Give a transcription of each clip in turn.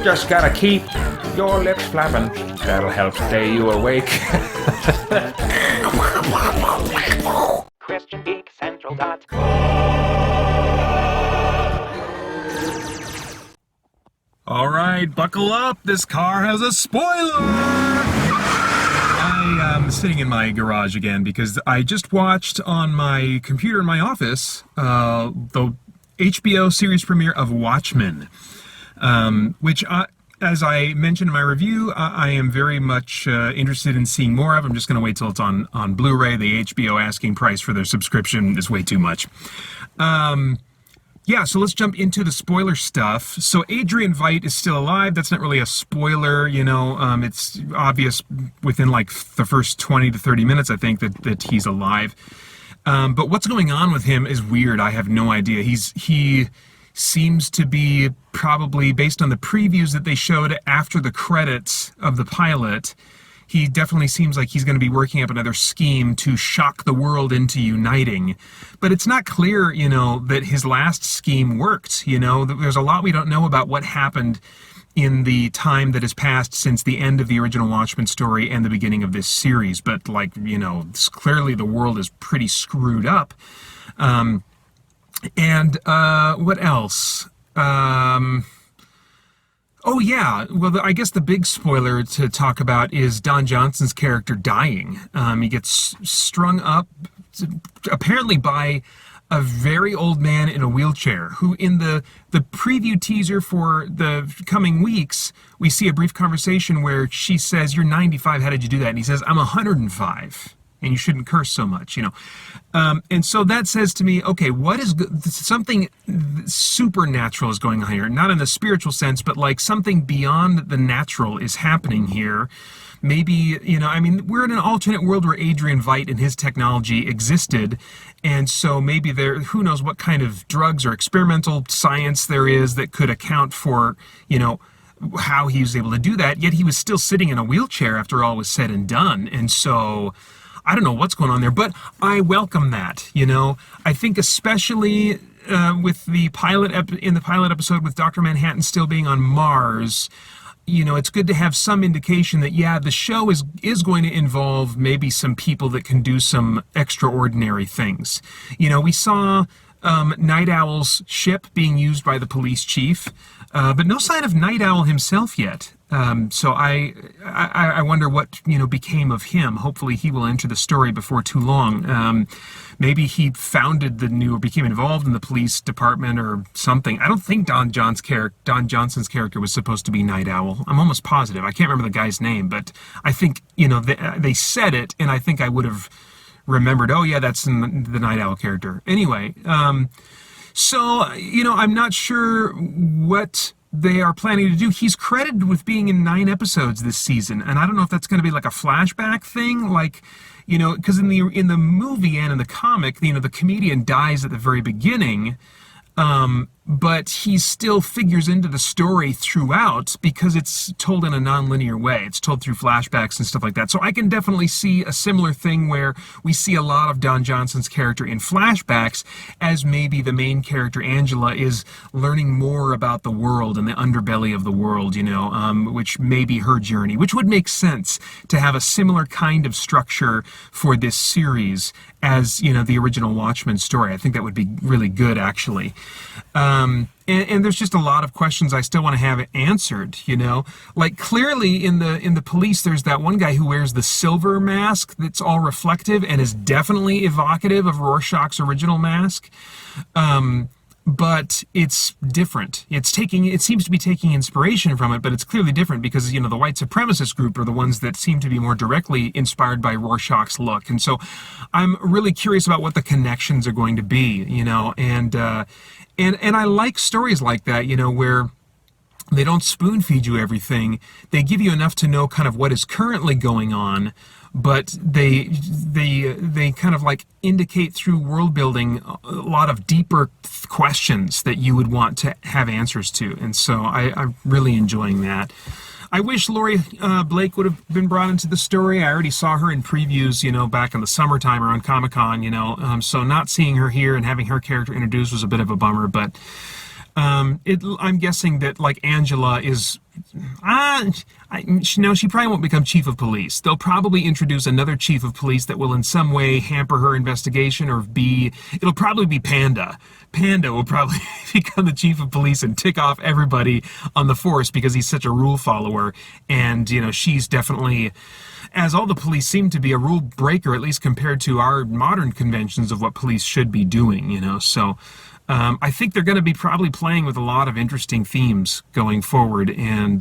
Just gotta keep your lips flapping. That'll help stay you awake. All right, buckle up. This car has a spoiler. I am sitting in my garage again because I just watched on my computer in my office the HBO series premiere of Watchmen, which, as I mentioned in my review, I am very much interested in seeing more of. I'm just going to wait till it's on Blu-ray. The HBO asking price for their subscription is way too much. Yeah, so let's jump into the spoiler stuff. So Adrian Veidt is still alive. That's not really a spoiler, you know. It's obvious within like the first 20 to 30 minutes, I think, that he's alive. But what's going on with him is weird. I have no idea. He seems to be probably, based on the previews that they showed after the credits of the pilot, he definitely seems like he's going to be working up another scheme to shock the world into uniting. But it's not clear, you know, that his last scheme worked. You know, there's a lot we don't know about what happened in the time that has passed since the end of the original Watchmen story and the beginning of this series. But, like, you know, clearly the world is pretty screwed up. What else? Oh, yeah. Well, I guess the big spoiler to talk about is Don Johnson's character dying. He gets strung up, apparently by a very old man in a wheelchair, who in the preview teaser for the coming weeks, we see a brief conversation where she says, "You're 95, how did you do that?" And he says, "I'm 105. And you shouldn't curse so much," you know. And so that says to me, okay, what is something supernatural is going on here? Not in the spiritual sense, but like something beyond the natural is happening here. Maybe, you know, I mean, we're in an alternate world where Adrian Veidt and his technology existed. And so maybe there, who knows what kind of drugs or experimental science there is that could account for, you know, how he was able to do that. Yet he was still sitting in a wheelchair after all was said and done. And so I don't know what's going on there, but I welcome that, you know. I think especially with the pilot episode with Dr. Manhattan still being on Mars, you know, it's good to have some indication that, yeah, the show is going to involve maybe some people that can do some extraordinary things. You know, we saw Night Owl's ship being used by the police chief, but no sign of Night Owl himself yet. So I wonder what, you know, became of him. Hopefully he will enter the story before too long. Maybe he founded or became involved in the police department or something. I don't think Don Johnson's character was supposed to be Night Owl. I'm almost positive. I can't remember the guy's name, but I think, you know, they said it, and I think I would have remembered, oh yeah, that's the Night Owl character. Anyway, so, you know, I'm not sure what they are planning to do. He's credited with being in 9 episodes this season, and I don't know if that's going to be like a flashback thing, like, you know, because in the movie and in the comic, you know, the comedian dies at the very beginning, but he still figures into the story throughout because it's told in a non-linear way. It's told through flashbacks and stuff like that. So I can definitely see a similar thing where we see a lot of Don Johnson's character in flashbacks as maybe the main character, Angela, is learning more about the world and the underbelly of the world, you know, which may be her journey, which would make sense to have a similar kind of structure for this series as, you know, the original Watchmen story. I think that would be really good, actually. And there's just a lot of questions I still want to have answered, you know. Like, clearly in the police, there's that one guy who wears the silver mask that's all reflective and is definitely evocative of Rorschach's original mask. But it's different. It seems to be taking inspiration from it, but it's clearly different because, you know, the white supremacist group are the ones that seem to be more directly inspired by Rorschach's look. And so I'm really curious about what the connections are going to be, you know, and I like stories like that, you know, where they don't spoon feed you everything. They give you enough to know kind of what is currently going on, but they kind of like indicate through world building a lot of deeper questions that you would want to have answers to. And so I'm really enjoying that. I wish Laurie Blake would have been brought into the story. I already saw her in previews, you know, back in the summertime around Comic-Con, you know. So not seeing her here and having her character introduced was a bit of a bummer, but I'm guessing that like Angela is, no, she probably won't become chief of police. They'll probably introduce another chief of police that will in some way hamper her investigation, or it'll probably be Panda. Panda will probably become the chief of police and tick off everybody on the force because he's such a rule follower. And, she's definitely, as all the police seem to be, a rule breaker, at least compared to our modern conventions of what police should be doing, So I think they're going to be probably playing with a lot of interesting themes going forward, and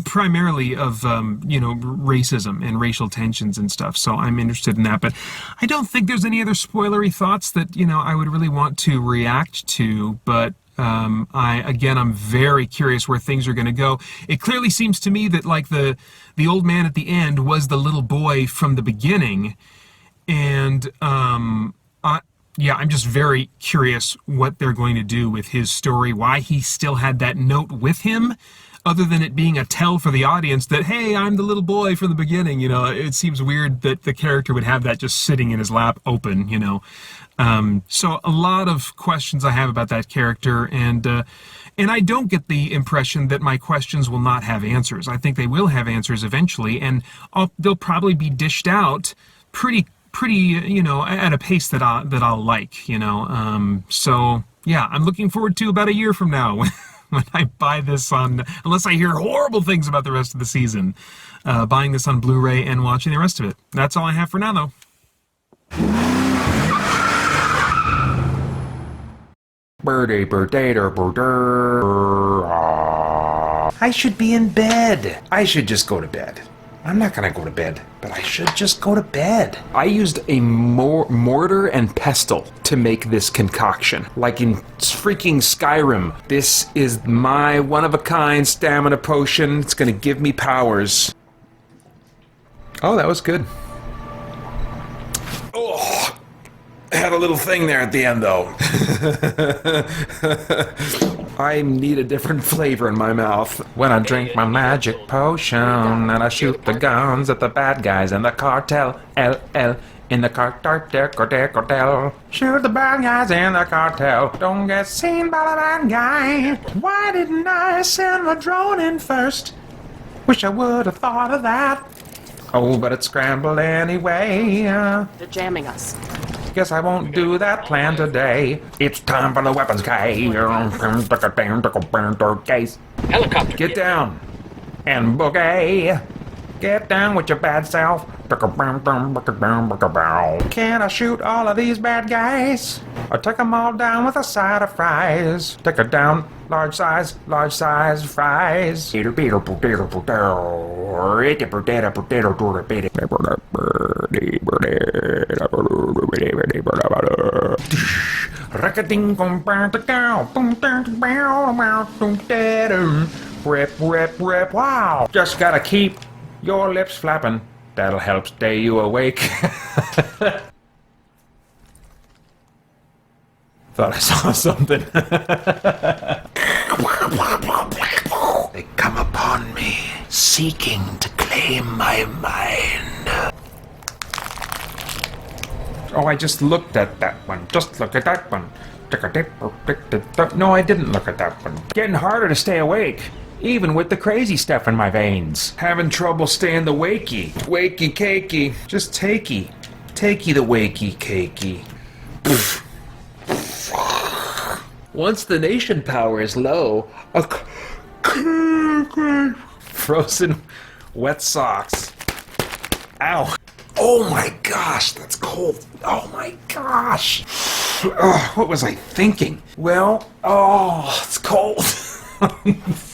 primarily of, racism and racial tensions and stuff. So I'm interested in that. But I don't think there's any other spoilery thoughts that, I would really want to react to. But I'm very curious where things are going to go. It clearly seems to me that like the old man at the end was the little boy from the beginning. And I'm just very curious what they're going to do with his story, why he still had that note with him, other than it being a tell for the audience that, hey, I'm the little boy from the beginning. It seems weird that the character would have that just sitting in his lap open, So a lot of questions I have about that character, and I don't get the impression that my questions will not have answers. I think they will have answers eventually, and they'll probably be dished out pretty, at a pace that I'll like, So yeah, I'm looking forward to about a year from now when I buy this unless I hear horrible things about the rest of the season, buying this on Blu-ray and watching the rest of it. That's all I have for now, though. I should be in bed. I should just go to bed. I'm not gonna go to bed, but I should just go to bed. I used a mortar and pestle to make this concoction, like in freaking Skyrim. This is my one-of-a-kind stamina potion. It's gonna give me powers. Oh, that was good. Oh, had a little thing there at the end, though. I need a different flavor in my mouth. When I drink my magic potion and I shoot the guns at the bad guys in the cartel. LL in the cartel. Shoot the bad guys in the cartel. Don't get seen by the bad guy. Why didn't I send my drone in first? Wish I would have thought of that. Oh, but it's scrambled anyway. They're jamming us. Guess I won't do that plan today. It's time for the weapons case. Helicopter. Get down and boogie. Get down with your bad self. Can I shoot all of these bad guys? Or take them all down with a side of fries? Take it down, large size fries. Rip, wow. Just gotta keep your lips flapping. That'll help stay you awake. Thought I saw something. They come upon me, seeking to claim my mind. Oh, I just looked at that one. Just look at that one. No, I didn't look at that one. Getting harder to stay awake, even with the crazy stuff in my veins. Having trouble staying the wakey. Wakey cakey. Just takey. Takey the wakey cakey. Once the nation power is low, frozen wet socks. Ow. Oh my gosh, that's cold. Oh my gosh. What was I thinking? Well, it's cold.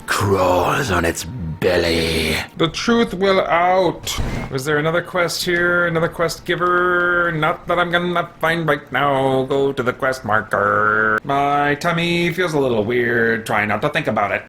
Crawls on its belly. The truth will out. Was there another quest here? Another quest giver? Not that I'm gonna find right now. Go to the quest marker. My tummy feels a little weird. Try not to think about it.